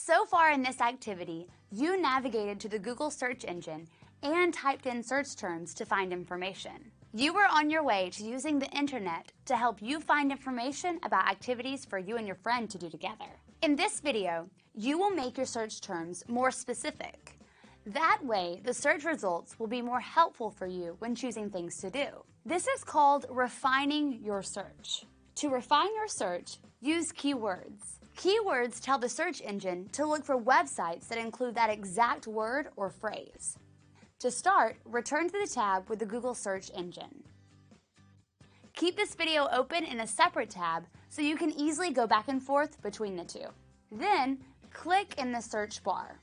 So far in this activity, you navigated to the Google search engine and typed in search terms to find information. You were on your way to using the internet to help you find information about activities for you and your friend to do together. In this video, you will make your search terms more specific. That way, the search results will be more helpful for you when choosing things to do. This is called refining your search. To refine your search, use keywords. Keywords tell the search engine to look for websites that include that exact word or phrase. To start, return to the tab with the Google search engine. Keep this video open in a separate tab so you can easily go back and forth between the two. Then, click in the search bar.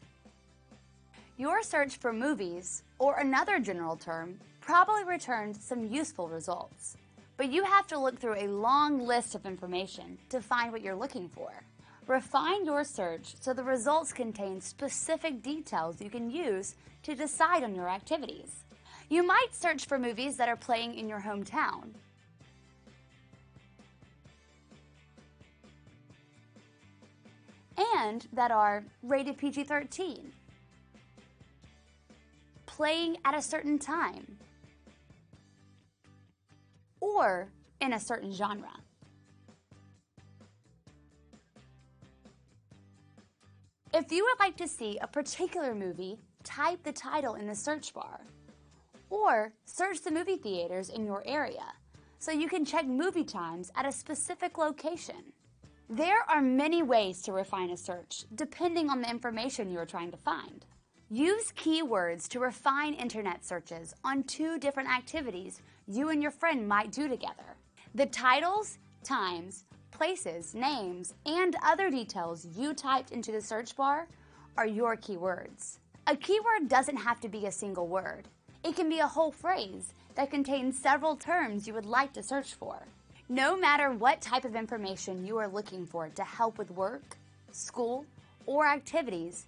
Your search for movies, or another general term, probably returned some useful results. But you have to look through a long list of information to find what you're looking for. Refine your search so the results contain specific details you can use to decide on your activities. You might search for movies that are playing in your hometown. And that are rated PG-13, playing at a certain time, or in a certain genre. If you would like to see a particular movie, type the title in the search bar, or search the movie theaters in your area so you can check movie times at a specific location. There are many ways to refine a search depending on the information you are trying to find. Use keywords to refine internet searches on two different activities you and your friend might do together. The titles, times, places, names, and other details you typed into the search bar are your keywords. A keyword doesn't have to be a single word. It can be a whole phrase that contains several terms you would like to search for. No matter what type of information you are looking for to help with work, school, or activities,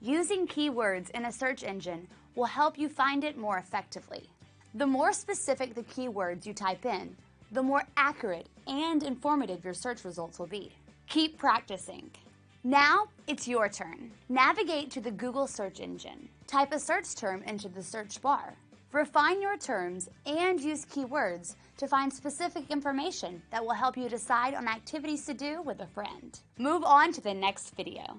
using keywords in a search engine will help you find it more effectively. The more specific the keywords you type in, the more accurate and informative your search results will be. Keep practicing. Now, it's your turn. Navigate to the Google search engine. Type a search term into the search bar. Refine your terms and use keywords to find specific information that will help you decide on activities to do with a friend. Move on to the next video.